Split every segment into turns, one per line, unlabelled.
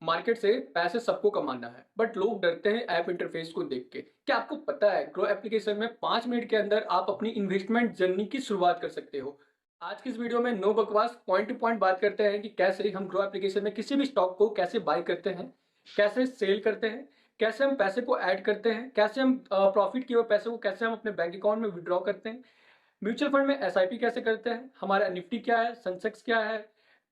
Market से पैसे सबको कमाना है, बट लोग डरते हैं ऐप इंटरफेस को देख के। क्या आपको पता है ग्रो एप्लीकेशन में 5 मिनट के अंदर आप अपनी इन्वेस्टमेंट जर्नी की शुरुआत कर सकते हो। आज की इस वीडियो में नो बकवास, पॉइंट टू पॉइंट बात करते हैं कि कैसे हम ग्रो एप्लीकेशन में किसी भी स्टॉक को कैसे बाय करते हैं, कैसे सेल करते हैं, कैसे हम पैसे को ऐड करते हैं, कैसे हम प्रॉफिट किए हुए पैसे को कैसे हम अपने बैंक अकाउंट में विड्रॉ करते हैं, म्यूचुअल फंड में एसआईपी कैसे करते हैं, हमारा निफ्टी क्या है, सेंसेक्स क्या है,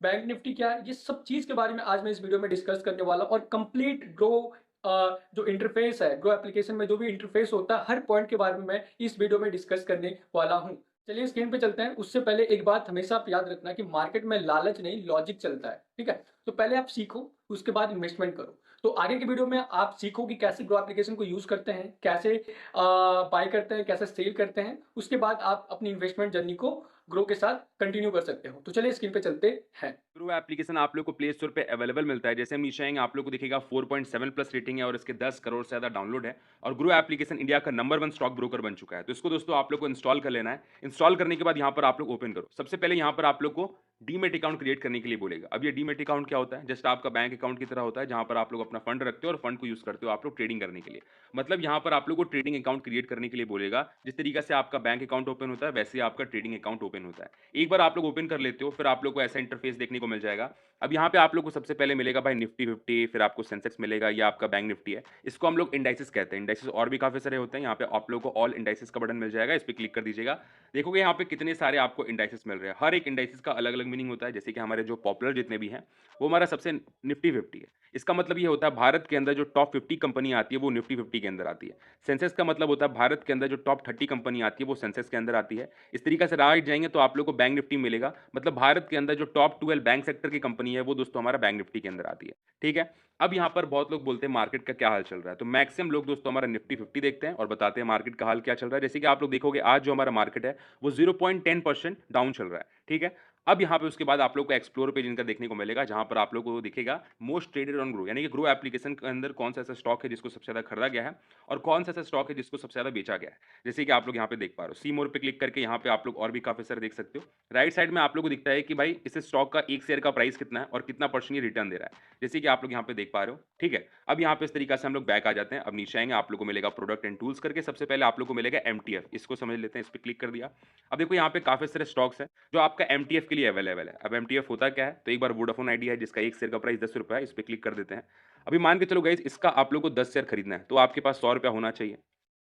बैंक निफ्टी क्या है। ये सब चीज के बारे में आज मैं इस वीडियो में डिस्कस करने वाला हूं और कंप्लीट ग्रो जो इंटरफेस है ग्रो एप्लीकेशन में, जो भी इंटरफेस होता है, हर पॉइंट के बारे में मैं इस वीडियो में डिस्कस करने वाला हूं। चलिए स्क्रीन पे चलते हैं। उससे पहले एक बात हमेशा आप याद रखना कि मार्केट में लालच नहीं, लॉजिक चलता है। ठीक है, तो पहले आप सीखो, उसके बाद इन्वेस्टमेंट करो। तो आगे की वीडियो में आप सीखो कि कैसे ग्रो एप्लीकेशन को यूज करते हैं, कैसे बाय करते हैं, कैसे सेल करते हैं। उसके बाद आप अपनी इन्वेस्टमेंट जर्नी को ग्रो के साथ कंटिन्यू कर सकते हो। तो चलिए स्क्रीन पे चलते हैं।
ग्रो एप्लीकेशन आप लोग को प्ले स्टोर पे अवेलेबल मिलता है। जैसे हम नीचे आएंगे आप लोग को दिखेगा 4.7 प्लस रेटिंग है और इसके 10 करोड़ से ज़्यादा डाउनलोड है। और ग्रो एप्लीकेशन इंडिया का नंबर 1 स्टॉक ब्रोकर बन चुका है। तो इसको दोस्तों आप लोग को इंस्टॉल कर लेना है। इंस्टॉल करने के बाद यहाँ पर आप लोग ओपन करो। सबसे पहले यहाँ पर आप लोग को डीमेट अकाउंट क्रिएट करने के लिए बोलेगा। अब ये डीमेट अकाउंट क्या होता है? जस्ट आपका बैंक अकाउंट की तरह होता है, जहाँ पर आप लोग अपना फंड रखते हो और फंड को यूज करते हो आप लोग ट्रेडिंग करने के लिए। मतलब यहाँ पर आप लोग को ट्रेडिंग अकाउंट क्रिएट करने के लिए बोलेगा। जिस तरीके से आपका बैंक अकाउंट ओपन होता है वैसे ही आपका ट्रेडिंग अकाउंट ओपन होता है। एक बार आप लोग ओपन कर लेते हो फिर आप लोग को ऐसा इंटरफेस देखने को मिल जाएगा। अब यहाँ पे आप लोग को सबसे पहले मिलेगा भाई निफ्टी 50, फिर आपको सेंसेक्स मिलेगा, या आपका बैंक निफ्टी है। इसको हम लोग इंडाइसेस कहते हैं। इंडाइसेस और भी काफी सारे होते हैं। यहाँ पे आप लोग को ऑल इंडाइसेस का बटन मिल जाएगा, इस पे क्लिक कर दीजिएगा। देखोगे यहाँ पे कितने सारे आपको इंडाइसेस मिल रहे हैं। हर एक इंडाइसेस का अलग अलग मीनिंग होता है। जैसे कि हमारे जो पॉपुलर जितने भी हैं वो हमारा सबसे निफ्टी 50 है। इसका मतलब ये होता है भारत के अंदर जो टॉप 50 कंपनी आती है वो निफ्टी 50 के अंदर आती है। सेंसेक्स का मतलब होता है भारत के अंदर जो टॉप 30 कंपनी आती है वो सेंसेक्स के अंदर आती है। इस तरीके से राइट जाएंगे तो आप लोग को बैंक निफ्टी मिलेगा। मतलब भारत के अंदर जो टॉप 12 बैंक सेक्टर की कंपनी है वो दोस्तों हमारा बैंक निफ्टी के अंदर आती है। ठीक है। अब यहाँ पर बहुत लोग बोलते हैं मार्केट का क्या हाल चल रहा है, तो मैक्सिमम लोग दोस्तों हमारा निफ्टी 50 देखते हैं और बताते हैं मार्केट का हाल क्या चल रहा है। जैसे कि आप लोग देखोगे आज जो हमारा मार्केट है वो 0.10% डाउन चल रहा है। ठीक है। अब यहाँ पे उसके बाद आप लोग को एक्सप्लोर पेज इनका देखने को मिलेगा, जहां पर आप लोग को दिखेगा मोस्ट ट्रेडेड ऑन ग्रो, यानी कि ग्रो एप्लीकेशन के अंदर कौन सा ऐसा स्टॉक है जिसको सबसे ज्यादा खरीदा गया है और कौन सा ऐसा स्टॉक है जिसको सबसे ज्यादा बेचा गया है। जैसे कि आप लोग यहाँ पे देख पा रहे हो, सी मोर पे क्लिक करके यहाँ पे आप लोग और भी काफी सारे देख सकते हो। राइट साइड में आप लोग को दिखता है कि भाई इस स्टॉक का एक शेयर का प्राइस कितना है और कितना परसेंट ये रिटर्न दे रहा है, जैसे कि आप लोग यहाँ पे देख पा रहे हो। ठीक है। अब यहाँ पे इस तरीके से हम लोग बैक आ जाते हैं। अब नीचे आएंगे आप लोग को मिलेगा प्रोडक्ट एंड टूल्स करके। सबसे पहले आप लोग को मिलेगा एमटीएफ, इसको समझ लेते हैं। इस पे क्लिक कर दिया। अब देखो यहाँ पे काफी सारे स्टॉक्स हैं जो आपका एमटीएफ के लिए अवेलेबल है। अब एमटीएफ होता क्या है, तो एक बार वोडाफोन आइडिया है जिसका एक शेयर का प्राइस 10 रुपया है, इस पे क्लिक कर देते हैं। अभी मान के चलो गाइस इसका आप लोग को 10 शेयर खरीदना है तो आपके पास 100 रुपया होना चाहिए।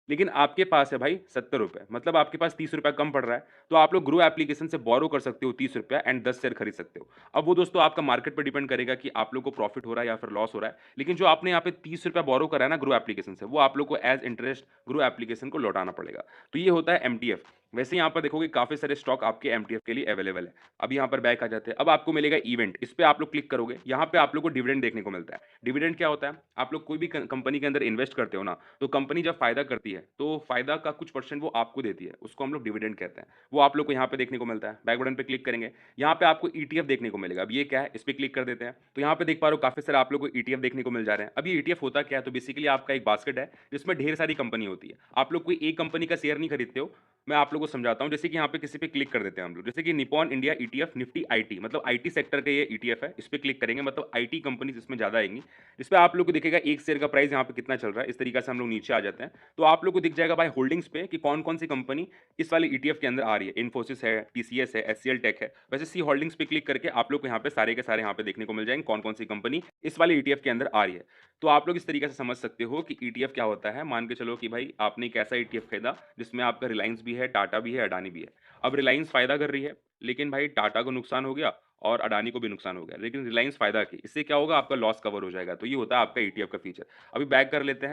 लेकिन आपके पास है भाई 70 रुपए, मतलब आपके पास 30 रुपया कम पड़ रहा है। तो आप लोग ग्रो एप्लीकेशन से बोरो कर सकते हो 30 रुपया एंड 10 शेयर खरीद सकते हो। अब वो दोस्तों आपका मार्केट पर डिपेंड करेगा कि आप लोग को प्रॉफिट हो रहा है या फिर लॉस हो रहा है। लेकिन जो आपने यहाँ पे 30 रुपया बोरो करा है ना ग्रो एप्लीकेशन से, वो आप लोग को एज इंटरेस्ट ग्रो एप्लीकेशन को लौटाना पड़ेगा। तो ये होता है एमटीएफ। वैसे यहाँ पर देखोगे काफी सारे स्टॉक आपके एमटीएफ के लिए अवेलेबल है। अब यहाँ पर बैक आ जाते हैं। अब आपको मिलेगा इवेंट, इस पे आप लोग क्लिक करोगे। यहाँ पे आप लोग को डिविडेंड देखने को मिलता है। डिविडेंड क्या होता है? आप लोग कोई भी कंपनी के अंदर इन्वेस्ट करते हो ना, तो कंपनी जब फायदा करती है तो फायदा का कुछ परसेंट वो आपको देती है, उसको हम लोग डिविडेंड कहते हैं। वो आप लोग को यहाँ पे देखने को मिलता है। बैक बटन पे क्लिक करेंगे, यहाँ पे आपको ईटीएफ देखने को मिलेगा। अब ये क्या है, इस पे क्लिक कर देते हैं तो यहाँ पे देख पा रहे हो काफी सारे आप लोग को ईटीएफ देखने को मिल जा रहे हैं। अब ये ईटीएफ होता क्या है, तो बेसिकली आपका एक बास्केट है जिसमें ढेर सारी कंपनी होती है। आप लोग कोई एक कंपनी का शेयर नहीं खरीदते हो। मैं आप लोगों को समझाता हूं। जैसे कि यहाँ पे किसी पे क्लिक कर देते हैं हम लोग, जैसे कि Nippon India ETF Nifty IT, मतलब आईटी सेक्टर का ये ईटीएफ है। इस पे क्लिक करेंगे मतलब आईटी कंपनीज इसमें ज्यादा आएंगी। इस पे आप लोग को दिखेगा एक शेयर का प्राइस यहाँ पे कितना चल रहा है। इस तरीके से हम लोग नीचे आ जाते हैं तो आप लोग को दिख जाएगा भाई होल्डिंग्स पे कि कौन कौन सी कंपनी इस वाले ईटीएफ के अंदर आ रही है। इन्फोसिस है, टीसीएस है, एचसीएल टेक है। वैसे सी होल्डिंग्स पे क्लिक करके आप लोग को यहाँ पे सारे के सारे यहाँ पे देखने को मिल जाएंगे कौन कौन सी कंपनी इस वाले ईटीएफ के अंदर आ रही है। तो आप लोग इस तरीके से समझ सकते हो कि ईटीएफ क्या होता है। मान के चलो कि भाई आपने एक ऐसा ईटीएफ खरीदा जिसमें आपका रिलायंस भी है, टाटा भी है, अडानी भी है। अब रिलायंस फायदा कर रही है, लेकिन भाई टाटा को नुकसान हो गया और अडानी को भी नुकसान हो गया, लेकिन रिलायंस फायदा की, इससे क्या होगा, आपका लॉस कवर हो जाएगा। तो ये होता है आपका ईटीएफ का फीचर। अभी बैक कर लेते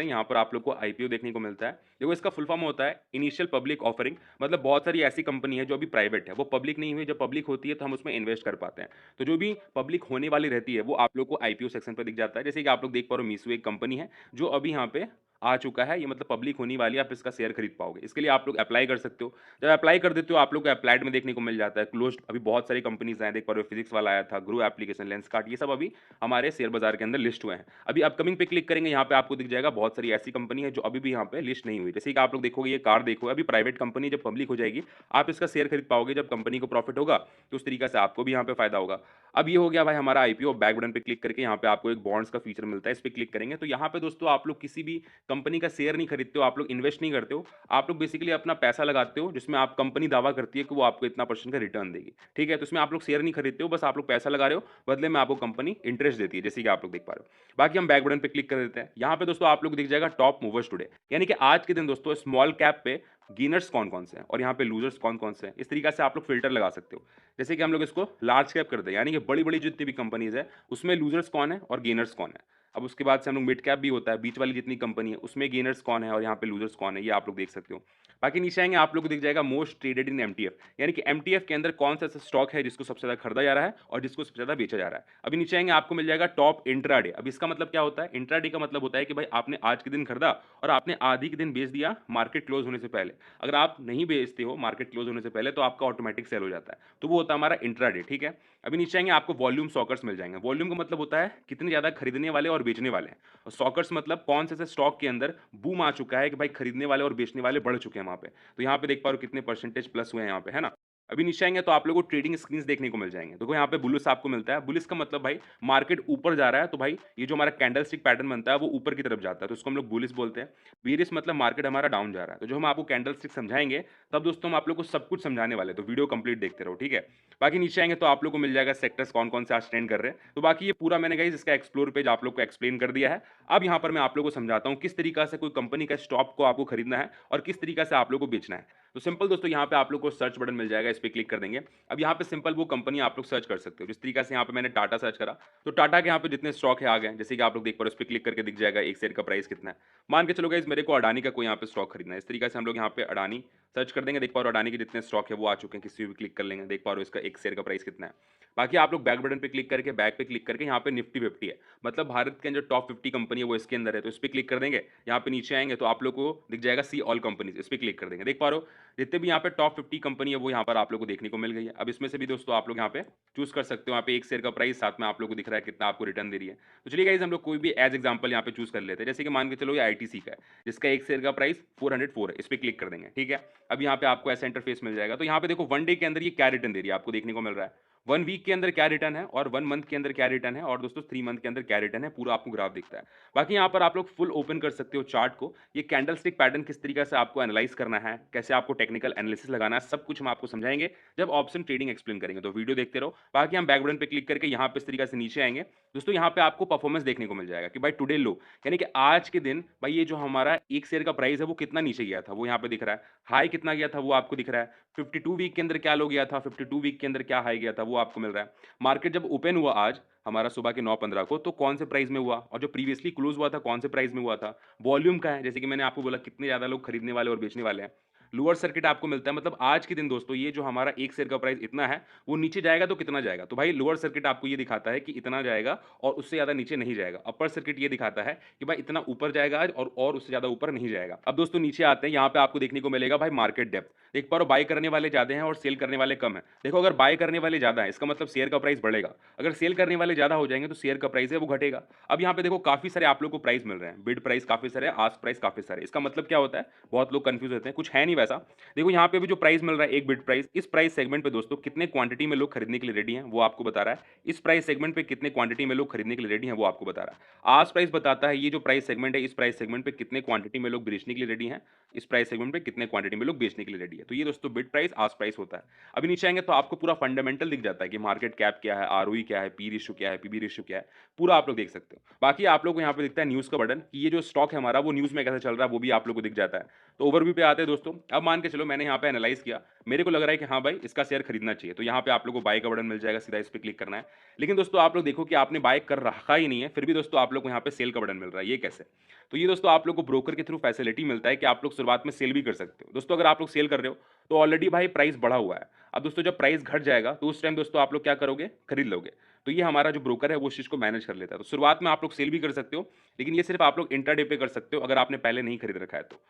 हैं। यहाँ पर आप लोग को आईपीओ देखने को मिलता है। देखो इसका फुल फॉर्म होता है इनिशियल पब्लिक ऑफरिंग। मतलब बहुत सारी ऐसी कंपनी है जो अभी प्राइवेट है, वो पब्लिक नहीं हुई। जब पब्लिक होती है तो हम उसमें इन्वेस्ट कर पाते हैं। तो जो भी पब्लिक होने वाली रहती है वो आप लोग को आईपीओ सेक्शन पर दिख जाता है। जैसे कि आप लोग देख पा रहे हो मीशो एक कंपनी है जो अभी यहाँ पे आ चुका है, ये मतलब पब्लिक होने वाली है, आप इसका शेयर खरीद पाओगे। इसके लिए आप लोग अप्लाई कर सकते हो। जब अप्लाई कर देते हो आप लोग को अप्लाइड में देखने को मिल जाता है, क्लोज्ड अभी बहुत सारी कंपनीज़ हैं, देख पा रहे हो फिजिक्स वाला आया था, ग्रो एप्लीकेशन, लेंसकार्ट, ये सब अभी हमारे शेयर बाज़ार के अंदर लिस्ट हुए हैं। अभी अपकमिंग पे क्लिक करेंगे, यहाँ पे आपको दिख जाएगा बहुत सारी ऐसी कंपनी है जो अभी भी यहाँ पे लिस्ट नहीं हुई। जैसे कि आप लोग देखोगे ये कार देखो, अभी प्राइवेट कंपनी जब पब्लिक हो जाएगी, आप इसका शेयर खरीद पाओगे। जब कंपनी को प्रॉफिट होगा, तो उस तरीके से आपको भी यहाँ पे फायदा होगा। अब ये हो गया भाई हमारा आईपीओ, बैक बटन पे क्लिक करके यहाँ पे आपको एक बॉन्ड्स का फीचर मिलता है, इस पे क्लिक करेंगे तो यहाँ पे दोस्तों आप लोग किसी भी कंपनी का शेयर नहीं खरीदते हो, आप लोग इन्वेस्ट नहीं करते हो, आप लोग बेसिकली अपना पैसा लगाते हो जिसमें आप कंपनी दावा करती है कि वो आपको इतना परसेंट का रिटर्न देगी। ठीक है, तो इसमें आप लोग शेयर नहीं खरीदते हो, बस आप लोग पैसा लगा रहे हो, बदले में आपको कंपनी इंटरेस्ट देती है, जैसे कि आप लोग देख पा रहे हो। बाकी हम बैक बटन पे क्लिक कर देते हैं। यहाँ पे दोस्तों आप लोग को दिख जाएगा टॉप मूवर्स टुडे, यानी कि आज के दिन दोस्तों स्मॉल कैप पे गेनर्स कौन कौन से हैं और यहाँ पे लूजर्स कौन कौन से हैं। इस तरीके से आप लोग फिल्टर लगा सकते हो। जैसे कि हम लोग इसको लार्ज कैप करते हैं, यानी कि बड़ी बड़ी जितनी भी कंपनीज है उसमें लूजर्स कौन है और गेनर्स कौन है। अब उसके बाद से हम लोग मिड कैप भी होता है, बीच वाली जितनी कंपनी है उसमें गेनर्स कौन है और यहाँ पे लूजर्स कौन है, ये आप लोग देख सकते हो। बाकी नीचे आएंगे आप लोग को दिख जाएगा मोस्ट ट्रेडेड इन एमटीएफ, यानी कि एमटीएफ के अंदर कौन सा ऐसा स्टॉक है जिसको सबसे ज्यादा खरीदा जा रहा है और जिसको सबसे ज्यादा बेचा जा रहा है। अभी नीचे आएंगे आपको मिल जाएगा टॉप इंट्राडे। अब इसका मतलब क्या होता है, इंट्राडे का मतलब होता है कि भाई आपने आज के दिन खरीदा और आपने आधी के दिन बेच दिया मार्केट क्लोज होने से पहले। अगर आप नहीं बेचते हो मार्केट क्लोज होने से पहले तो आपका ऑटोमेटिक सेल हो जाता है, तो वो होता है हमारा इंट्राडे। ठीक है, अभी नीचे आएंगे आपको वॉल्यूम सॉकर्स मिल जाएंगे। वॉल्यूम का मतलब होता है कितने ज्यादा खरीदने वाले और बेचने वाले हैं, और सॉकर्स मतलब कौन से स्टॉक के अंदर बूम आ चुका है कि भाई खरीदने वाले और बेचने वाले बढ़ चुके हैं वहां पे। तो यहाँ पे देख पा रहे हो कितने परसेंटेज प्लस हुए हैं यहाँ पे, है ना। अभी नीचे आएंगे तो आप लोगों को ट्रेडिंग स्क्रीन देखने को मिल जाएंगे। देखो यहाँ पे बुलिस आपको मिलता है। बुलिस का मतलब भाई मार्केट ऊपर जा रहा है, तो भाई ये जो हमारा कैंडल स्टिक पैटर्न बनता है वो ऊपर की तरफ जाता है, तो उसको हम लोग बुलिस बोलते हैं। बेरिस मतलब मार्केट हमारा डाउन जा रहा है। तो जो हम आपको कैंडल स्टिक समझाएंगे तब दोस्तों हम आप लोग को सब कुछ समझाने वाले हैं, तो वीडियो कंप्लीट देखते रहो। ठीक है, बाकी नीचे आएंगे तो आप लोग को मिल जाएगा सेक्टर्स कौन कौन से आज ट्रेंड कर रहे हैं। तो बाकी ये पूरा मैंने गाइस इसका एक्सप्लोर पेज आप लोग को एक्सप्लेन कर दिया है। अब यहाँ पर मैं आप लोग को समझाता हूँ किस तरीका से कोई कंपनी का स्टॉक को आपको खरीदना है और किस तरीका से आप लोग को बेचना है। तो सिंपल दोस्तों यहाँ पे आप लोग को सर्च बटन मिल जाएगा, इस पे क्लिक कर देंगे। अब यहाँ पे सिंपल वो कंपनी आप लोग सर्च कर सकते हो, जिस तरीके से यहाँ पे मैंने टाटा सर्च करा तो टाटा के यहाँ पे जितने स्टॉक है आ गए, जैसे कि आप लोग देख पा रहे हो, इस पे क्लिक करके दिख जाएगा एक शेयर का प्राइस कितना है। मान के चलो गाइस मेरे को अडानी का कोई यहाँ पे स्टॉक खरीदना है, इस तरीके से हम लोग यहाँ पे अडानी सर्च कर देंगे। देख पा रहे हो अडानी के जितने स्टॉक है वो आ चुके हैं, किसी भी क्लिक कर लेंगे, देख पा रहे हो इसका एक शेयर का प्राइस कितना है। बाकी आप लोग बैक बटन पे क्लिक करके बैक पे क्लिक करके यहाँ पे निफ्टी 50 है, मतलब भारत के अंदर टॉप 50 कंपनी है वो इसके अंदर है, तो इस पे क्लिक कर देंगे। यहाँ पे नीचे आएंगे तो आप लोग को दिख जाएगा सी ऑल कंपनीज, इस पे क्लिक कर देंगे। देख पा रहे हो जितने भी यहाँ पे टॉप 50 कंपनी है वो यहाँ पर आप लोग को देखने को मिल गई है। अब इसमें से भी दोस्तों आप लोग यहाँ पे चूज कर सकते हो, यहाँ पे एक शेयर का प्राइस साथ में आप लोग को दिख रहा है कितना आपको रिटर्न दे रही है। तो चलिए गाइस हम लोग कोई भी एज एग्जांपल यहाँ पे चूज कर लेते हैं, जैसे कि मान के चलो ये आईटीसी का है जिसका एक शेयर का प्राइस 404 है, इस पे क्लिक कर देंगे। ठीक है, अब यहाँ पे आपको ऐसा इंटरफेस मिल जाएगा। तो यहाँ पे देखो वन डे के अंदर ये क्या रिटर्न दे रही है आपको देखने को मिल रहा है, वन वीक के अंदर क्या रिटर्न है और वन मंथ के अंदर क्या रिटर्न है, और दोस्तों 3 मंथ के अंदर क्या रिटर्न है, पूरा आपको ग्राफ दिखता है। बाकी यहाँ पर आप लोग फुल ओपन कर सकते हो चार्ट को, ये कैंडल स्टिक पैटर्न किस तरीके से आपको एनालाइज करना है, कैसे आपको टेक्निकल एनालिसिस लगाना है, सब कुछ हम आपको समझाएंगे जब ऑप्शन ट्रेडिंग एक्सप्लेन करेंगे, तो वीडियो देखते रहो। बाकी हम बैक बटन पे क्लिक करके यहाँ पे इस तरीके से नीचे आएंगे दोस्तों, यहाँ पे आपको परफॉर्मेंस देखने को मिल जाएगा कि भाई टुडे लो, यानी कि आज के दिन भाई ये जो हमारा एक शेयर का प्राइस है वो कितना नीचे गया था वो यहाँ पे दिख रहा है, हाई कितना गया था वो आपको दिख रहा है, 52 वीक के अंदर क्या लो गया था, 52 वीक के अंदर क्या हाई गया था वो आपको मिल रहा है। मार्केट जब ओपन हुआ आज हमारा सुबह के 9:15 को तो कौन से प्राइस में हुआ और जो प्रीवियसली क्लोज हुआ था कौन से प्राइस में हुआ था, वॉल्यूम का है, जैसे कि मैंने आपको बोला कितने ज्यादा लोग खरीदने वाले और बेचने वाले हैं। लोअर सर्किट आपको मिलता है, मतलब आज के दिन दोस्तों ये जो हमारा एक शेयर का प्राइस इतना है वो नीचे जाएगा तो कितना जाएगा, तो भाई लोअर सर्किट आपको ये दिखाता है कि इतना जाएगा और उससे ज्यादा नीचे नहीं जाएगा। अपर सर्किट ये दिखाता है कि भाई इतना ऊपर जाएगा आज और उससे ज्यादा ऊपर नहीं जाएगा। अब दोस्तों नीचे आते हैं, यहाँ पे आपको देखने को मिलेगा भाई मार्केट डेप्थ, देख पा रहे हो बाय करने वाले ज्यादा हैं और सेल करने वाले कम है। देखो अगर बाय करने वाले ज्यादा है इसका मतलब शेयर का प्राइस बढ़ेगा, अगर सेल करने वाले ज्यादा हो जाएंगे तो शेयर का प्राइस है वो घटेगा। अब यहाँ पे देखो काफी सारे आप लोग को प्राइस मिल रहे हैं, बिड प्राइस काफी सारे, आस्क प्राइस काफी सारे, इसका मतलब क्या होता है, बहुत लोग कंफ्यूज होते हैं, कुछ है नहीं वैसा। देखो यहाँ पे भी जो प्राइस मिल रहा है एक बिड प्राइस, इस प्राइस सेगमेंट पे दोस्तों कितने क्वांटिटी में लोग खरीदने के लिए रेडी हैं वो आपको बता रहा है, इस प्राइस सेगमेंट पे कितने क्वांटिटी में लोग खरीदने के लिए रेडी हैं वो आपको बता रहा है। आज प्राइस बताता है ये जो प्राइस सेगमेंट है इस प्राइस सेगमेंट पे कितने क्वांटिटी में लोग बेचने के लिए रेडी हैं, इस प्राइस सेगमेंट पे कितने क्वांटिटी में लोग बेचने के लिए रेडी है। तो ये दोस्तों बिड प्राइस आज प्राइस होता है। अभी नीचे आएंगे तो आपको पूरा फंडामेंटल दिख जाता है कि मार्केट कैप क्या है, आरओई क्या है, पी रेशियो क्या है, पीबी रेशियो क्या है, पूरा आप लोग देख सकते हो। बाकी आप लोग को यहाँ पे दिखता है न्यूज का बटन कि ये जो स्टॉक है हमारा वो न्यूज में कैसे चल रहा है वो भी आप लोग को दिख जाता है। तो ओवरव्यू पे आते हैं दोस्तों। अब मान के चलो मैंने यहाँ पे एनालाइज किया, मेरे को लग रहा है कि हाँ भाई इसका शेयर खरीदना चाहिए, तो यहाँ पे आप लोग को बाय का बटन मिल जाएगा, सीधा इस पे क्लिक करना है। लेकिन दोस्तों आप लोग देखो कि आपने बाय कर रखा ही नहीं है, फिर भी दोस्तों आप लोग को यहाँ पे सेल का बटन मिल रहा है, ये कैसे। तो ये दोस्तों आप लोग को ब्रोकर के थ्रू फैसिलिटी मिलता है कि आप लोग शुरुआत में सेल भी कर सकते हो। दोस्तों अगर आप लोग सेल कर रहे हो तो ऑलरेडी भाई प्राइस बढ़ा हुआ है, अब दोस्तों जब प्राइस घट जाएगा तो उस टाइम दोस्तों आप लोग क्या करोगे, खरीद लोगे। तो ये हमारा जो ब्रोकर है वो उस चीज़ को मैनेज कर लेता है। तो शुरुआत में आप लोग सेल भी कर सकते हो, लेकिन ये सिर्फ़ आप लोग इंट्राडे पे कर सकते हो अगर आपने पहले नहीं खरीद रखा है तो।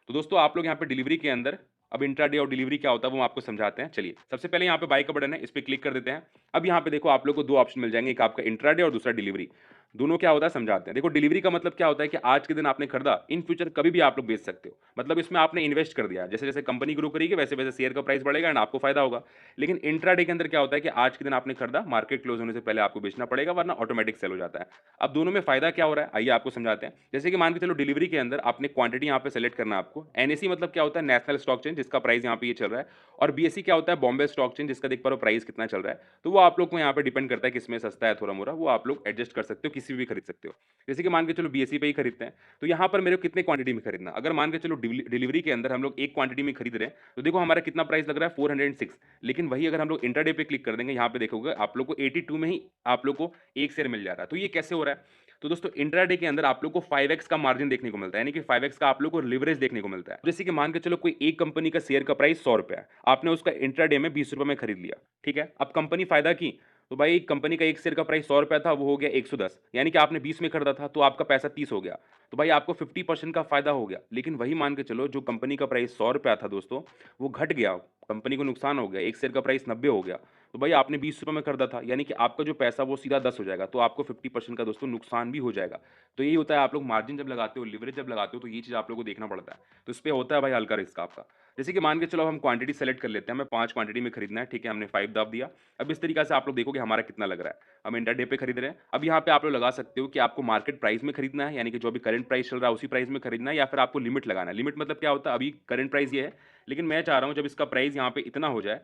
तो दोस्तों आप लोग यहाँ पे डिलीवरी के अंदर अब इंट्राडे और डिलीवरी क्या होता है वो हम आपको समझाते हैं। चलिए, सबसे पहले यहाँ पे बाय का बटन है, इस पे क्लिक कर देते हैं। अब यहाँ पे देखो आप लोग को 2 ऑप्शन मिल जाएँगे, एक आपका इंट्राडे और दूसरा डिलीवरी। दोनों क्या होता है समझाते हैं। देखो डिलीवरी का मतलब क्या होता है कि आज के दिन आपने खरीदा, इन फ्यूचर कभी भी आप लोग बेच सकते हो। मतलब इसमें आपने इन्वेस्ट कर दिया। जैसे-जैसे कंपनी ग्रो करेगी वैसे-वैसे शेयर का प्राइस बढ़ेगा एंड आपको फायदा होगा। लेकिन इंट्राडे के अंदर क्या होता है कि आज के दिन आपने खरीदा, मार्केट क्लोज होने से पहले आपको बेचना पड़ेगा वरना ऑटोमेटिक सेल हो जाता है। अब दोनों में फायदा क्या हो रहा है आइए आपको समझाते हैं। जैसे कि मान के चलो डिलीवरी के अंदर आपने क्वांटिटी यहाँ पे सेलेक्ट करना है आपको। एनएसई मतलब क्या होता है, नेशनल स्टॉक चेन, जिसका प्राइस यहाँ पे ये चल रहा है। और बीएसई क्या होता है, बॉम्बे स्टॉक चेन, जिसका देख पा रहे हो प्राइस कितना चल रहा है। तो वो आप लोग को यहाँ पे डिपेंड करता है किसमें सस्ता है थोड़ा मोड़ा, वो आप लोग एडजस्ट कर सकते हो, किसी भी खरीद सकते हो। जैसे कि मान के चलो बीएसई पे ही खरीदते हैं, तो यहाँ पर मेरे को कितने क्वांटिटी में खरीदना। अगर मान के चलो डिलीवरी के अंदर हम लोग एक क्वांटिटी में खरीद रहे हैं, तो देखो हमारा कितना प्राइस लग रहा है 406। लेकिन वही अगर हम लोग इंटरडे पे क्लिक कर देंगे, यहाँ पे देखोगे आप लोग को 82 में ही आप लोग को एक शेयर मिल जा रहा है। तो ये कैसे हो रहा है? तो दोस्तों इंट्राडे के अंदर आप लोग को 5x का मार्जिन देखने को मिलता है, यानी कि 5x का आप लोग को लिवरेज देखने को मिलता है। जैसे कि मान के चलो कोई एक कंपनी का शेयर का प्राइस 100 रुपया है, आपने उसका इंट्राडे में 20 रुपए में खरीद लिया, ठीक है। अब कंपनी फायदा की, तो भाई कंपनी का एक शेयर का प्राइस 100 रुपया था, वो हो गया 110, यानी कि आपने 20 में खरीदा था तो आपका पैसा 30 हो गया। तो भाई आपको 50% का फायदा हो गया। लेकिन वही मान के चलो जो कंपनी का प्राइस 100 रुपया था दोस्तों, वो घट गया, कंपनी को नुकसान हो गया, एक शेयर का प्राइस 90 हो गया। तो भाई आपने 20 रुपए में खरीदा था, यानी कि आपका जो पैसा वो सीधा 10 हो जाएगा, तो आपको 50% का दोस्तों नुकसान भी हो जाएगा। तो यही होता है, आप लोग मार्जिन जब लगाते हो, लिवरेज जब लगाते हो, तो ये चीज़ आप लोगों को देखना पड़ता है। तो इस पे होता है भाई हल्का रिस्क आपका। जैसे कि मान के चलो हम क्वांटिटी सेलेक्ट कर लेते हैं, हमें 5 क्वांटिटी में खरीदना है, ठीक है, हमने 5 दाब दिया। अब इस तरीके से आप लोग देखोगे हमारा कितना लग रहा है। हम इंटरडे पे खरीद रहे हैं। अब यहाँ पे आप लोग लगा सकते हो कि आपको मार्केट प्राइस में खरीदना है, यानी कि जो अभी करंट प्राइस चल रहा है उसी प्राइस में खरीदना है, या फिर आपको लिमिट लगाना है। लिमिट मतलब क्या होता है, अभी करंट प्राइस ये है, लेकिन मैं चाह रहा हूँ जब इसका प्राइस यहाँ पे इतना हो जाए,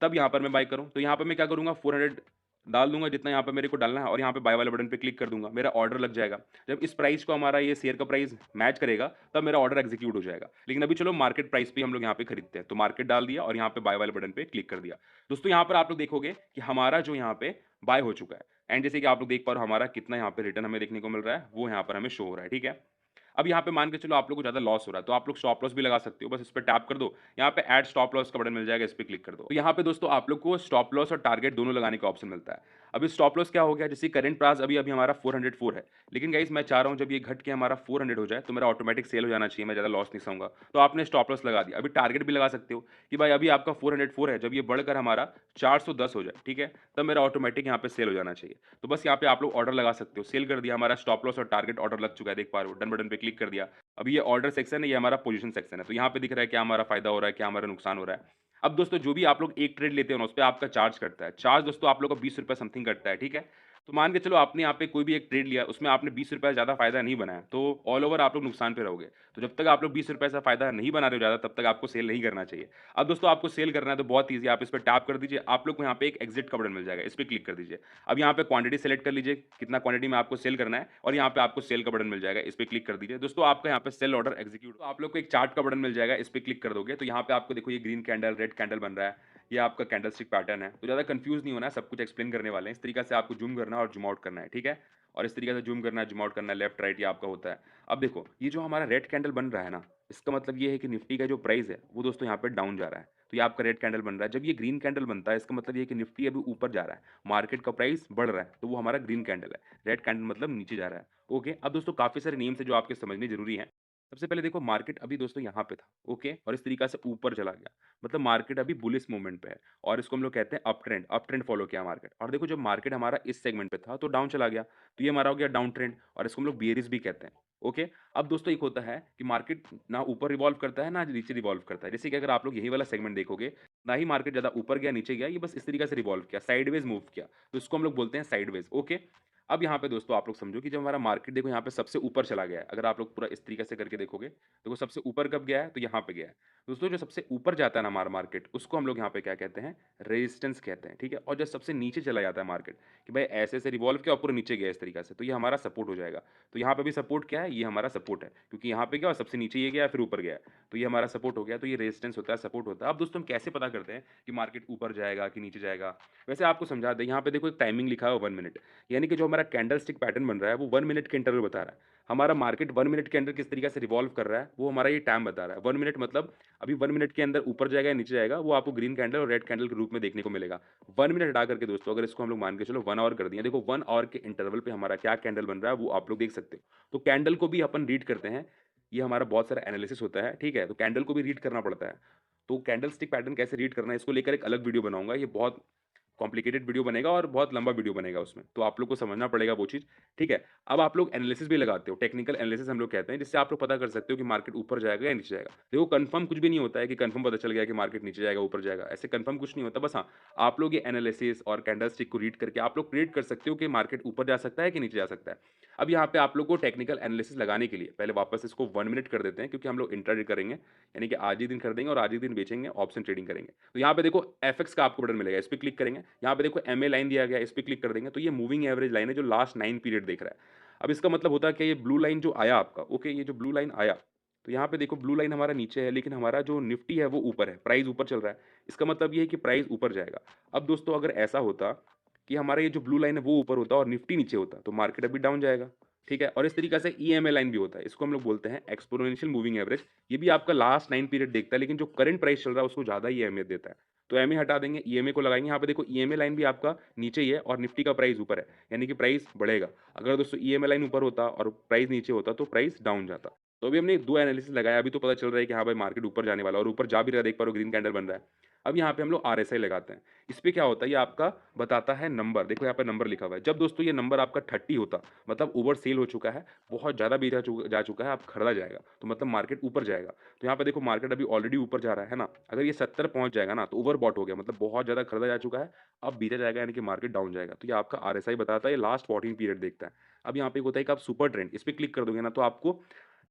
तब यहाँ पर मैं बाय करूँ। तो यहाँ पे मैं क्या करूँगा, 400 डाल दूँगा जितना यहाँ पे मेरे को डालना है, और यहाँ पे बाय वाले बटन पे क्लिक कर दूँगा। मेरा ऑर्डर लग जाएगा। जब इस प्राइस को हमारा ये शेयर का प्राइस मैच करेगा, तब मेरा ऑर्डर एग्ज़ीक्यूट हो जाएगा। लेकिन अभी चलो मार्केट प्राइस पे हम लोग यहाँ पे खरीदते हैं। तो मार्केट डाल दिया और यहाँ पे बाय वाले बटन पे क्लिक कर दिया। दोस्तों यहाँ पर आप लोग देखोगे कि हमारा जो यहाँ पे बाय हो चुका है, एंड जैसे कि आप लोग देख पा रहे हो हमारा कितना यहाँ पे रिटर्न हमें देखने को मिल रहा है, वो यहाँ पर हमें शो हो रहा है, ठीक है। अब यहाँ पे मान के चलो आप लोग को ज़्यादा लॉस हो रहा है, तो आप लोग स्टॉप लॉस भी लगा सकते हो। बस इस पे टैप कर दो, यहाँ पे ऐड स्टॉप लॉस का बटन मिल जाएगा, इस पे क्लिक कर दो। तो यहाँ पे दोस्तों आप लोग को स्टॉप लॉस और टारगेट दोनों लगाने का ऑप्शन मिलता है। अभी स्टॉप लॉस क्या हो गया, जैसे करंट प्राइस अभी अभी हमारा 404 है, लेकिन गाइस मैं चाह रहा हूँ जब ये घट के हमारा 400 हो जाए तो मेरा ऑटोमेटिक सेल हो जाना चाहिए, मैं ज़्यादा लॉस नहीं सहूँगा। तो आपने स्टॉप लॉस लगा दिया। अभी टारगेट भी लगा सकते हो कि भाई अभी आपका 404 है, जब ये बढ़कर हमारा 410 हो जाए, ठीक है, तब मेरा ऑटोमेटिक यहाँ पे सेल हो जाना चाहिए। तो बस यहाँ पे आप लोग ऑर्डर लगा सकते हो। सेल कर दिया, हमारा स्टॉप लॉस और टारगेट ऑर्डर लग चुका है, देख पा रहे हो। डन बटन पे क्लिक कर दिया। अभी ये ऑर्डर सेक्शन है, ये हमारा पोजीशन सेक्शन है। तो यहाँ पे दिख रहा है क्या हमारा फ़ायदा हो रहा है, क्या हमारा नुकसान हो रहा है। अब दोस्तों जो भी आप लोग एक ट्रेड लेते हो ना, उसपे आपका चार्ज कटता है। चार्ज दोस्तों आप लोग का ₹20 समथिंग कटता है, ठीक है। तो मान के चलो आपने यहाँ पे कोई भी एक ट्रेड लिया, उसमें आपने ₹20 ज़्यादा फ़ायदा नहीं बनाया, तो ऑल ओवर आप लोग नुकसान पे रहोगे। तो जब तक आप लोग ₹20 से फ़ायदा नहीं बना रहे हो ज़्यादा, तब तक आपको सेल नहीं करना चाहिए। अब दोस्तों आपको सेल करना है तो बहुत ईज़ी है, आप इस पे टैप कर दीजिए, आप लोग को यहाँ पे एक एग्ज़िट का बटन मिल जाएगा, इस पे क्लिक कर दीजिए। अब यहाँ पे क्वांटिटी सेलेक्ट कर लीजिए, कितना क्वांटिटी में आपको सेल करना है, और यहाँ पे आपको सेल का बटन मिल जाएगा, इस पे क्लिक कर दीजिए। दोस्तों आपका यहाँ पे सेल ऑर्डर एग्ज़ीक्यूट, तो आप लोग को एक चार्ट का बटन मिल जाएगा, इस पे क्लिक कर दोगे तो यहाँ पे आपको देखो ये ग्रीन कैंडल, रेड कैंडल बन रहा है, ये आपका कैंडलस्टिक पैटर्न है। तो ज़्यादा कंफ्यूज नहीं होना है, सब कुछ एक्सप्लेन करने वाले हैं। इस तरीके से आपको जूम करना है और जूम आउट करना है, ठीक है? और इस तरीके से जूम करना है, जूम आउट करना है, लेफ्ट राइट ये आपका होता है। अब देखो, ये जो हमारा रेड कैंडल बन रहा है ना, इसका मतलब ये है कि निफ्टी का जो प्राइस है, वो दोस्तों यहाँ पे डाउन जा रहा है। तो ये आपका रेड कैंडल बन रहा है। जब ये ग्रीन कैंडल बनता है, इसका मतलब ये है कि निफ्टी अभी ऊपर जा रहा है, मार्केट का प्राइस बढ़ रहा है, तो वो हमारा ग्रीन कैंडल है। रेड कैंडल मतलब नीचे जा रहा है। ओके, अब दोस्तों काफ़ी सारे नेम्स हैं जो आपके समझने ज़रूरी हैं। सबसे पहले देखो मार्केट अभी दोस्तों यहाँ पे था, ओके? और इस तरीक़ा से ऊपर चला गया। मतलब मार्केट अभी बुलिश मूवमेंट पे है, और इसको हम लोग कहते हैं अप ट्रेंड फॉलो किया मार्केट। और देखो जब मार्केट हमारा इस सेगमेंट पे था तो डाउन चला गया, तो ये हमारा हो गया डाउन ट्रेंड, और इसको हम लोग बेयरिश भी कहते हैं। ओके, अब दोस्तों एक होता है कि मार्केट ना ऊपर रिवॉल्व करता है ना नीचे रिवॉल्व करता है। जैसे कि अगर आप लोग यही वाला सेगमेंट देखोगे, ना ही मार्केट ज़्यादा ऊपर गया नीचे गया, ये बस इस तरीके से रिवॉल्व किया, साइडवेज मूव किया, तो इसको हम लोग बोलते हैं साइडवेज। ओके, अब यहाँ पे दोस्तों आप लोग समझो कि जब हमारा मार्केट देखो यहाँ पे सबसे ऊपर चला गया है, अगर आप लोग पूरा इस तरीके से करके देखोगे, देखो सबसे ऊपर कब गया है, तो यहाँ पे गया है। दोस्तों जो सबसे ऊपर जाता है ना हमारा मार्केट, उसको हम लोग यहाँ पे क्या कहते हैं, रेजिस्टेंस कहते हैं, ठीक है। और जब सबसे नीचे चला जाता है मार्केट, कि भाई ऐसे ऐसे रिवॉल्व किया और पूरा नीचे गया इस तरीके से, तो ये हमारा सपोर्ट हो जाएगा। तो यहाँ पे भी सपोर्ट क्या है, ये हमारा सपोर्ट है, क्योंकि यहाँ पे गया और सबसे नीचे ये गया फिर ऊपर गया, तो ये हमारा सपोर्ट हो गया। तो ये रेजिस्टेंस होता है, सपोर्ट होता है। अब दोस्तों हम कैसे पता करते हैं कि मार्केट ऊपर जाएगा कि नीचे जाएगा? वैसे आपको समझा दें, यहाँ पे देखो एक टाइमिंग लिखा है 1 मिनट, यानी कि जो हमारा कैंडल स्टिक पैटर्न बन रहा है वो 1 मिनट के इंटरवल बता रहा है। हमारा मार्केट 1 मिनट के अंदर किस तरीके से रिवॉल्व कर रहा है, वो हमारा ये टाइम बता रहा है। 1 मिनट मतलब अभी 1 मिनट के अंदर ऊपर जाएगा या नीचे जाएगा, वो आपको ग्रीन कैंडल और रेड कैंडल के रूप में देखने को मिलेगा। 1 मिनट हटा करके दोस्तों अगर इसको हम लोग मान के चलो 1 आवर कर दिए, देखो 1 आवर के इंटरवल पे हमारा क्या कैंडल बन रहा है वो आप लोग देख सकते हो। तो कैंडल को भी अपन रीड करते हैं, ये हमारा बहुत सारा एनालिसिस होता है, ठीक है? तो कैंडल को भी रीड करना पड़ता है। तो कैंडल स्टिक पैटर्न कैसे रीड करना है इसको लेकर एक अलग वीडियो बनाऊँगा, ये बहुत कॉम्प्लिकेटेड वीडियो बनेगा और बहुत लंबा वीडियो बनेगा उसमें, तो आप लोग को समझना पड़ेगा वो चीज़, ठीक है? अब आप लोग एनालिसिस भी लगाते हो, टेक्निकल एनालिसिस हम लोग कहते हैं, जिससे आप लोग पता कर सकते हो कि मार्केट ऊपर जाएगा या नीचे जाएगा। देखो कन्फर्म कुछ भी नहीं होता है कि कन्फर्म पता चल गया कि मार्केट नीचे जाएगा, ऊपर जाएगा, ऐसे कन्फर्म कुछ नहीं होता। बस हाँ, आप लोग ये एनालिसिस और कैंडलस्टिक को रीड करके आप लोग प्रेडिक्ट कर सकते हो कि मार्केट ऊपर जा सकता है कि नीचे जा सकता है। अब यहाँ पे आप लोग को टेक्निकल एनालिसिस लगाने के लिए पहले वापस इसको 1 मिनट कर देते हैं, क्योंकि हम लोग इंट्राडे करेंगे, यानी कि आज ही दिन खरीदेंगे और आज ही दिन बेचेंगे, ऑप्शन ट्रेडिंग करेंगे। तो यहाँ पे देखो एफएक्स का आपको बटन मिलेगा, इस पे क्लिक करेंगे। यहाँ पे देखो एमए लाइन दिया गया है, इस पे क्लिक कर देंगे तो ये मूविंग एवरेज लाइन है जो लास्ट 9 पीरियड देख रहा है। अब इसका मतलब होता है कि ये ब्लू लाइन जो आया आपका, ओके, ये जो ब्लू लाइन आया, तो यहाँ पे देखो ब्लू लाइन हमारा नीचे है, लेकिन हमारा जो निफ्टी है वो ऊपर है, प्राइस ऊपर चल रहा है। इसका मतलब ये है कि प्राइस ऊपर जाएगा। अब दोस्तों अगर ऐसा होता कि हमारा ये जो ब्लू लाइन है वो ऊपर होता और निफ्टी नीचे होता, तो मार्केट अभी डाउन जाएगा, ठीक है? और इस तरीके से ईएमए लाइन भी होता है, इसको हम लोग बोलते हैं एक्सपोनेंशियल मूविंग एवरेज। ये भी आपका लास्ट 9 पीरियड देखता है, लेकिन जो करंट प्राइस चल रहा है उसको ज़्यादा ही अहमियत देता है। तो एमए हटा देंगे, ईएमए को लगाएँगे। यहाँ पे देखो ईएमए लाइन भी आपका नीचे ही है और निफ्टी का प्राइस ऊपर है, यानी कि प्राइस बढ़ेगा। अगर दोस्तों ईएमए लाइन ऊपर होता और प्राइस नीचे होता तो प्राइस डाउन जाता। तो अभी हमने 2 एनालिसिस लगाया, अभी तो पता चल रहा है कि हाँ भाई मार्केट ऊपर जाने वाला है और ऊपर जा भी रहा है, देख पा रहे हो ग्रीन कैंडल बन रहा है। अब यहाँ पे हम लोग आरएसआई लगाते हैं। इस पे क्या होता है, ये आपका बताता है नंबर, देखो यहाँ पे नंबर लिखा हुआ है। जब दोस्तों ये नंबर आपका 30 होता, मतलब ओवर सेल हो चुका है, बहुत ज़्यादा बेचा जा चुका है, अब खरीदा जाएगा, तो मतलब मार्केट ऊपर जाएगा। तो यहाँ पे देखो मार्केट अभी ऑलरेडी ऊपर जा रहा है ना? अगर ये 70 पहुँच जाएगा ना, तो ओवरबॉट हो गया, मतलब बहुत ज़्यादा खरीदा जा चुका है, अब बेचा जाएगा, यानी कि मार्केट डाउन जाएगा। तो ये आपका आरएसआई बताता है, ये लास्ट 14 पीरियड देखता है। अब यहाँ पे एक होता है कि आप सुपर ट्रेंड, इस पे क्लिक कर दोगे ना, तो आपको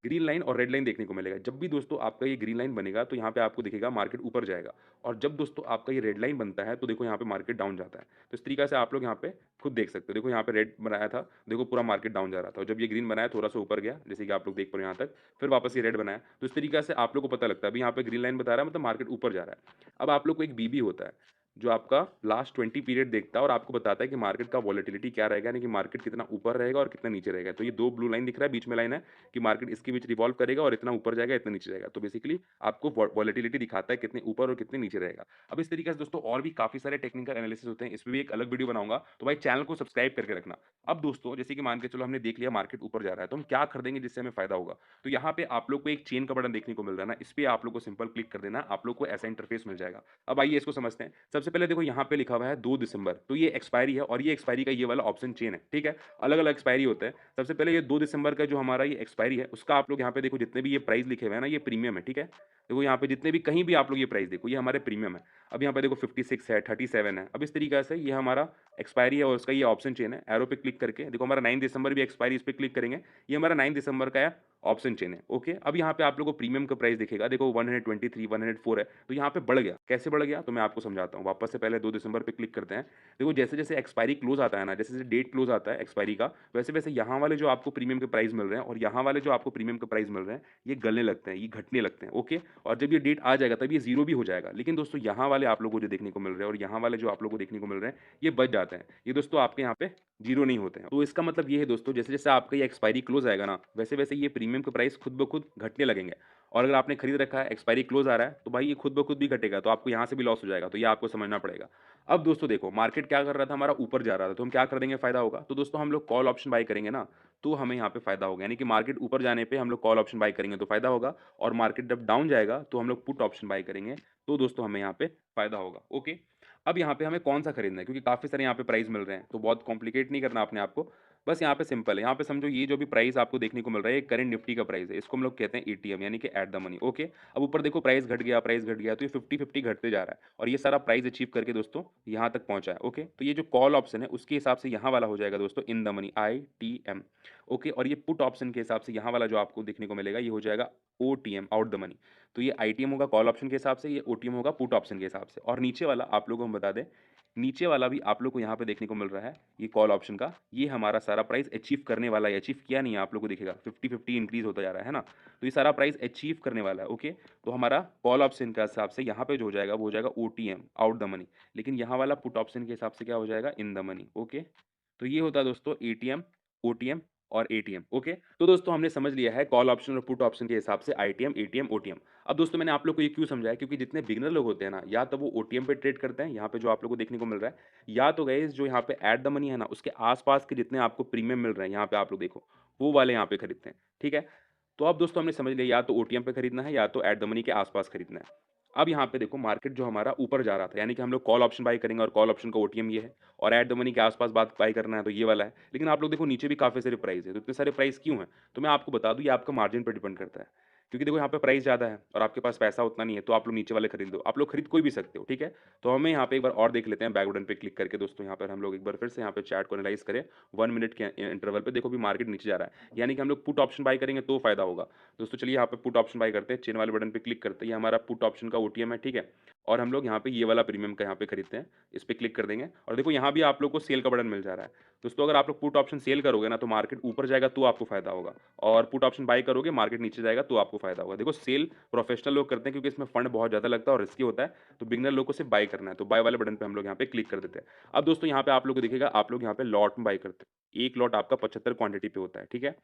ग्रीन लाइन और रेड लाइन देखने को मिलेगा। जब भी दोस्तों आपका ये ग्रीन लाइन बनेगा, तो यहाँ पे आपको दिखेगा मार्केट ऊपर जाएगा, और जब दोस्तों आपका ये रेड लाइन बनता है, तो देखो यहाँ पे मार्केट डाउन जाता है। तो इस तरीके से आप लोग यहाँ पे खुद देख सकते हो। देखो यहाँ पे रेड बनाया था, देखो पूरा मार्केट डाउन जा रहा था, और जब ये ग्रीन बनाया थोड़ा-सा ऊपर गया, जैसे कि आप लोग देख पा रहे हो यहाँ तक, फिर वापस ये रेड बनाया। तो इस तरीके से आप लोग को पता लगता है। अभी यहाँ पे ग्रीन लाइन बता रहा है, मतलब मार्केट ऊपर जा रहा है। अब आप लोग को एक बीबी होता है, जो आपका लास्ट 20 पीरियड देखता है और आपको बताता है कि मार्केट का वॉलेटिलिटी क्या रहेगा, यानी कि मार्केट कितना ऊपर रहेगा और कितना नीचे रहेगा। तो ये 2 ब्लू लाइन दिख रहा है, बीच में लाइन है कि मार्केट इसके बीच रिवॉल्व करेगा और इतना ऊपर जाएगा, इतना नीचे जाएगा। तो बेसिकली आपको वॉलेटिलिटी दिखाता है कितने ऊपर और कितने नीचे रहेगा। अब इस तरीके से दोस्तों और भी काफ़ी सारे टेक्निकल एनालिसिस होते हैं, इस पे भी एक अलग वीडियो बनाऊँगा, तो भाई चैनल को सब्सक्राइब करके रखना। अब दोस्तों जैसे कि मान के चलो हमने देख लिया मार्केट ऊपर जा रहा है, तो हम क्या खरीदेंगे जिससे हमें फ़ायदा होगा? तो यहाँ पे आप लोग को एक चेन का बटन देखने को मिल रहा है ना, इस पे आप लोग को सिंपल क्लिक कर देना है, आप लोग को ऐसा इंटरफेस मिल जाएगा। अब आइए इसको समझते हैं। सबसे पहले देखो यहाँ पे लिखा हुआ है 2 दिसंबर, तो ये एक्सपायरी है और ये एक्सपायरी का ये वाला ऑप्शन चेन है, ठीक है? अलग-अलग एक्सपायरी होता है। सबसे पहले ये 2 दिसंबर का जो हमारा ये एक्सपायरी है, उसका आप लोग यहाँ पे देखो जितने भी ये प्राइस लिखे हुए हैं ना, ये प्रीमियम है, ठीक है? देखो यहाँ पे जितने भी कहीं भी आप लोग ये प्राइस देखो, ये हमारे प्रीमियम है। अब यहाँ पे देखो 56 है, 37 है। अब इस तरीके से ये हमारा एक्सपायरी है और उसका ये ऑप्शन चेन है। एरो पे क्लिक करके देखो हमारा 9 दिसंबर भी एक्सपायरी, इस पे क्लिक करेंगे, ये हमारा 9 दिसंबर का है, ऑप्शन चेन है, ओके? अब यहाँ पे आप लोगों को प्रीमियम का प्राइस दिखेगा, देखो 123, 104 है, तो यहाँ पे बढ़ गया। कैसे बढ़ गया? तो मैं आपको समझाता हूँ। वापस से पहले 2 दिसंबर पे क्लिक करते हैं। देखो जैसे-जैसे एक्सपायरी क्लोज़ आता है ना, जैसे-जैसे डेट क्लोज़ आता है एक्सपायरी का, वैसे-वैसे यहाँ वाले जो आपको प्रीमियम के प्राइस मिल रहे हैं और यहाँ वाले जो आपको प्रीमियम के प्राइस मिल रहे हैं, ये गलने लगते हैं, ये घटने लगते हैं, ओके? और जब ये डेट आ जाएगा तब ये ज़ीरो भी हो जाएगा। लेकिन दोस्तों यहाँ वाले आप लोगों को जो देखने को मिल रहे हैं और यहाँ वाले जो आप लोगों को देखने को मिल रहे हैं, ये बच जाते हैं। ये दोस्तों आपके यहाँ पे ज़ीरो नहीं होते हैं। तो इसका मतलब ये है दोस्तों, जैसे-जैसे आपका ये एक्सपायरी क्लोज़ आएगा ना, वैसे-वैसे ये प्रीमियम के प्राइस खुद ब खुद घटने लगेंगे। और अगर आपने खरीद रखा है, एक्सपायरी क्लोज़ आ रहा है, तो भाई ये खुद ब खुद भी घटेगा, तो आपको यहाँ से भी लॉस हो जाएगा, तो ये आपको समझना पड़ेगा। अब दोस्तों देखो, मार्केट क्या कर रहा था हमारा, ऊपर जा रहा था, तो हम क्या कर देंगे, फ़ायदा होगा। तो दोस्तों हम लोग कॉल ऑप्शन बाय करेंगे ना, तो हमें यहाँ पे फ़ायदा होगा। यानी कि मार्केट ऊपर जाने पे हम लोग कॉल ऑप्शन बाय करेंगे तो फ़ायदा होगा, और मार्केट जब डाउन जाएगा तो हम लोग पुट ऑप्शन बाय करेंगे, तो दोस्तों हमें यहाँ पे फ़ायदा होगा, ओके। अब यहाँ पे हमें कौन-सा खरीदना है, क्योंकि काफ़ी सारे यहाँ पे प्राइस मिल रहे हैं, तो बहुत कॉम्प्लिकेट नहीं करना अपने आप को। बस यहाँ पे सिंपल है, यहाँ पे समझो ये जो भी प्राइस आपको देखने को मिल रहा है, ये करंट निफ्टी का प्राइस है, इसको हम लोग कहते हैं एटीएम, यानी कि एट द मनी, ओके। अब ऊपर देखो प्राइस घट गया, तो ये 50-50 घटते जा रहा है, और ये सारा प्राइस अचीव करके दोस्तों यहाँ तक पहुँचा है, ओके। तो ये जो कॉल ऑप्शन है उसके हिसाब से यहाँ वाला हो जाएगा दोस्तों in the money, ITM, okay. और ये पुट ऑप्शन के हिसाब से यहाँ वाला जो आपको देखने को मिलेगा, ये हो जाएगा ओटीएम, आउट द मनी। तो ये आईटीएम होगा कॉल ऑप्शन के हिसाब से, ये ओटीएम होगा पुट ऑप्शन के हिसाब से। और नीचे वाला आप लोगों को हम बता दें, नीचे वाला भी आप लोग को यहाँ पे देखने को मिल रहा है, ये कॉल ऑप्शन का, ये हमारा सारा प्राइस अचीव करने वाला है, अचीव किया नहीं है, आप लोग को दिखेगा 50-50 इंक्रीज़ होता जा रहा है ना? तो ये सारा प्राइस अचीव करने वाला है, ओके? तो हमारा कॉल ऑप्शन के हिसाब से यहाँ पे जो हो जाएगा, वो हो जाएगा ओटीएम, आउट द मनी। लेकिन यहाँ वाला पुट ऑप्शन के हिसाब से क्या हो जाएगा, इन द मनी, ओके? तो ये होता है दोस्तों एटीएम, ओटीएम और एटीएम, ओके। तो दोस्तों हमने समझ लिया है कॉल ऑप्शन और पुट ऑप्शन के हिसाब से आईटीएम, एटीएम, ओटीएम। अब दोस्तों मैंने आप लोग को ये क्यों समझाया, क्योंकि जितने बिगिनर लोग होते हैं ना, या तो वो ओटीएम पे ट्रेड करते हैं, यहाँ पे जो आप लोग को देखने को मिल रहा है, या तो गाइस जो यहाँ पे एट द मनी है ना, उसके आस-पास के जितने आपको प्रीमियम मिल रहे हैं, यहाँ पे आप लोग देखो, वो वाले यहाँ पे खरीदते हैं, ठीक है? तो अब दोस्तों हमने समझ लिया या तो ओटीएम पे खरीदना है या तो एट द मनी के आस-पास खरीदना है। अब यहाँ पे देखो मार्केट जो हमारा ऊपर जा रहा था, यानी कि हम लोग कॉल ऑप्शन बाय करेंगे और कॉल ऑप्शन का ओटीएम ये है और एट द मनी के आस-पास बात बाय करना है तो ये वाला है। लेकिन आप लोग देखो नीचे भी काफ़ी सारे प्राइस है, तो इतने सारे प्राइस क्यों हैं? तो मैं आपको बता दूँ ये आपका मार्जिन पे डिपेंड करता है। क्योंकि देखो यहाँ पे प्राइस ज़्यादा है और आपके पास पैसा उतना नहीं है, तो आप लोग नीचे वाले खरीद लो। आप लोग खरीद कोई भी सकते हो, ठीक है? तो हमें यहाँ पे एक बार और देख लेते हैं बैक बटन पे क्लिक करके दोस्तों यहाँ पर हम लोग एक बार फिर से यहाँ पे चार्ट को एनालाइज़ करें 1 मिनट के इंटरवल पे देखो अभी मार्केट नीचे जा रहा है। यानी कि हम लोग पुट ऑप्शन बाय करेंगे तो फ़ायदा होगा। दोस्तों चलिए यहाँ पे पुट ऑप्शन बाय करते हैं, चेन वाले बटन पे क्लिक करते हैं, ये हमारा पुट ऑप्शन का ओटीएम है, ठीक है? और हम लोग यहाँ पे ये वाला प्रीमियम का यहाँ पे खरीदते हैं, इस पे क्लिक कर देंगे और देखो यहाँ भी आप लोग को सेल का बटन मिल जा रहा है। दोस्तों अगर आप लोग पुट ऑप्शन सेल करोगे ना तो मार्केट ऊपर जाएगा तो आपको फ़ायदा होगा और पुट ऑप्शन बाय करोगे मार्केट नीचे जाएगा तो आपको फ़ायदा होगा। देखो सेल प्रोफेशनल लोग करते हैं क्योंकि इसमें फंड बहुत ज़्यादा लगता है और रिस्की होता है, तो बिगिनर लोग को सिर्फ बाय करना है, तो बाय वाले बटन पे हम लोग यहाँ पे क्लिक कर देते हैं। अब दोस्तों यहाँ पे आप लोग को दिखेगा आप लोग यहाँ पे लॉट में बाय करते हो। 1 लॉट आपका 75 क्वांटिटी पे होता है, ठीक है?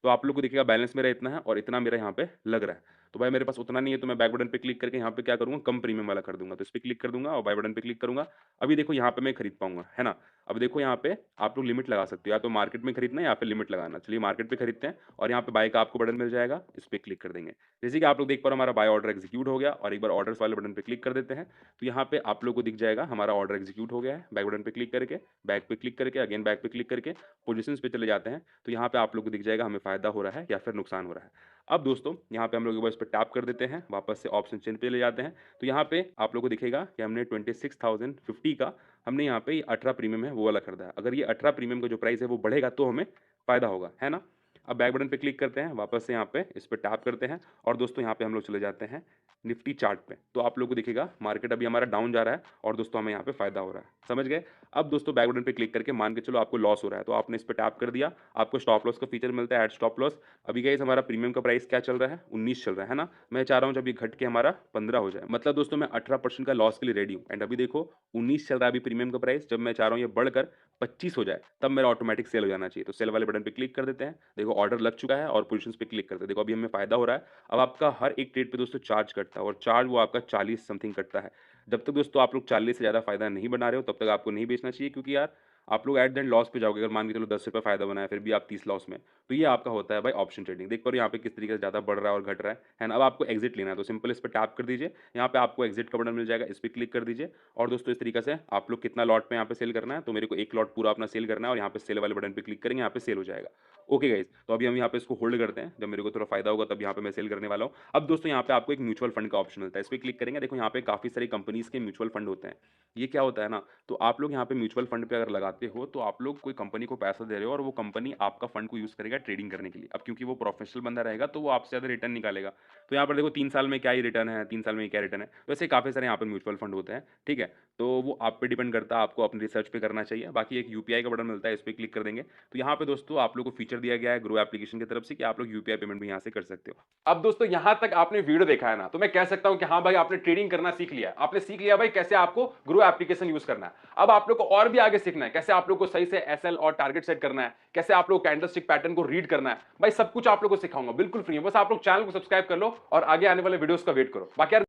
तो आप लोग को दिखेगा बैलेंस मेरा इतना है और इतना मेरा यहाँ पे लग रहा है। तो भाई मेरे पास उतना नहीं है तो मैं बैक बटन पे क्लिक करके यहाँ पे क्या करूँगा कम प्रीमियम वाला कर दूँगा। तो इस पे क्लिक कर दूँगा और बाय बटन पे क्लिक करूँगा। अभी देखो यहाँ पे मैं खरीद पाऊँगा, है ना? अब देखो यहाँ पे आप लोग लिमिट लगा सकते हो या तो मार्केट में खरीदना है या फिर लिमिट लगाना। चलिए मार्केट पे खरीदते हैं और यहाँ पे बाय का आपको बटन मिल जाएगा, इस पे क्लिक कर देंगे। जैसे कि आप लोग देख पा रहे हो हमारा बाय ऑर्डर एग्जीक्यूट हो गया और एक बार ऑर्डर्स वाले बटन पे क्लिक कर देते हैं। तो यहाँ पे आप लोग को दिख जाएगा हमारा ऑर्डर एग्जीक्यूट हो गया है। बैक बटन पे क्लिक करके, बैक पे क्लिक करके, अगेन बैक पे क्लिक करके पोजीशंस पे चले जाते हैं। तो यहाँ पे आप लोग को दिख जाएगा हमें फ़ायदा हो रहा है या फिर नुकसान हो रहा है। अब दोस्तों यहाँ पे हम लोग एक बार इस पे टैप कर देते हैं, वापस से ऑप्शन चेन पे ले जाते हैं। तो यहाँ पे आप लोग को दिखेगा कि हमने 26,050 का हमने यहाँ पे 18 प्रीमियम है वो वाला खरीदा है। अगर ये 18 प्रीमियम का जो प्राइस है वो बढ़ेगा तो हमें फ़ायदा होगा, है ना? अब बैक बटन पे क्लिक करते हैं, वापस से यहाँ पे इस पे टैप करते हैं और दोस्तों यहाँ पे हम लोग चले जाते हैं निफ्टी चार्ट पे। तो आप लोगों को दिखेगा मार्केट अभी हमारा डाउन जा रहा है और दोस्तों हमें यहाँ पे फ़ायदा हो रहा है। समझ गए? अब दोस्तों बैक बटन पे क्लिक करके मान के चलो आपको लॉस हो रहा है, तो आपने इस पे टैप कर दिया, आपको स्टॉप लॉस का फीचर मिलता है, ऐड स्टॉप लॉस। अभी गाइस हमारा प्रीमियम का प्राइस क्या चल रहा है? 19 चल रहा है ना? मैं चाह रहा हूँ जब ये घट के हमारा 15 हो जाए। मतलब दोस्तों मैं 18% का लॉस के लिए रेडी हूँ एंड अभी देखो 19 चल रहा है अभी प्रीमियम का प्राइस, जब मैं चाह रहा हूँ ये बढ़कर 25 हो जाए, तब मेरा ऑटोमैटिक सेल हो जाना चाहिए। तो सेल वाले बटन पे क्लिक कर देते हैं। देखो ऑर्डर लग चुका है और पोज़ीशंस पे क्लिक करते हैं। देखो अभी हमें फ़ायदा हो रहा है। अब आपका हर एक ट्रेड पे दोस्तों चार्ज कटता है और चार्ज वो आपका 40 समथिंग कटता है। जब तक दोस्तों आप लोग 40 से ज़्यादा फ़ायदा नहीं बना रहे हो, तब तक आपको नहीं बेचना चाहिए क्योंकि यार आप लोग एट द एंड लॉस पे जाओगे। अगर मान के चलो ₹10 फ़ायदा बना है, फिर भी आप 30 लॉस में। तो ये आपका होता है भाई ऑप्शन ट्रेडिंग। देख पा रहे हो यहाँ पे किस तरीके से ज़्यादा बढ़ रहा है और घट रहा है ना? अब आपको एग्ज़िट लेना है, तो सिंपल इस पे टैप कर दीजिए। यहाँ पे आपको एग्ज़िट का बटन मिल जाएगा, इस पे क्लिक कर दीजिए और दोस्तों इस तरीके से आप लोग कितना लॉट पे यहाँ पे सेल करना है, तो मेरे को 1 लॉट पूरा अपना सेल करना है और यहाँ पे सेल वाले बटन पे क्लिक करेंगे, यहाँ पे सेल हो जाएगा। ओके गाइज़, तो अभी हम यहाँ पे इसको होल्ड करते हैं, जब मेरे को थोड़ा फ़ायदा होगा तब यहाँ पे मैं सेल करने वाला हूँ। अब दोस्तों यहाँ पे आपको एक म्यूचुअल फंड का ऑप्शन मिलता है, इस पे क्लिक करेंगे, देखो यहाँ पे काफ़ी सारी कंपनीज़ के म्यूचुअल फंड होते हैं। ये क्या होता है ना, तो आप लोग यहाँ पे म्यूचुअल फंड पे अगर लगाते हो, तो आप लोग कोई कंपनी को पैसा दे रहे हो और वो कंपनी आपका फंड को यूज़ करेगा ट्रेडिंग करने के लिए। अब क्योंकि वो प्रोफेशनल बंदा रहेगा, तो वो आपसे ज़्यादा रिटर्न निकालेगा। तो यहाँ पर देखो 3 साल में क्या ही रिटर्न है, 3 साल में क्या रिटर्न है। वैसे काफ़ी सारे यहाँ पे म्यूचुअल फंड होते हैं, ठीक है? तो वो आप पे डिपेंड करता है, आपको अपनी रिसर्च पे करना चाहिए। बाकी एक यूपीआई का बटन मिलता है, इस पे क्लिक कर देंगे। तो यहाँ पे दोस्तों आप लोग को फीचर दिया गया है ग्रो एप्लीकेशन की तरफ से कि आप लोग यूपीआई पेमेंट भी यहाँ से कर सकते हो। अब दोस्तों यहाँ तक आपने वीडियो देखा है ना, तो मैं कह सकता हूँ कि हाँ भाई आपने ट्रेडिंग करना सीख लिया। आपने सीख लिया भाई कैसे आपको ग्रो एप्लीकेशन यूज़ करना है। अब आप लोग को और भी आगे सीखना है, कैसे आप लोग को सही से एसएल और टारगेट सेट करना है, कैसे आप लोग कैंडलस्टिक पैटर्न को रीड करना है। भाई सब कुछ आप लोग को सिखाऊंगा, बिल्कुल फ्री है। बस आप लोग चैनल को सब्सक्राइब कर लो और आगे आने वाले वीडियोस का वेट करो। बाकी यार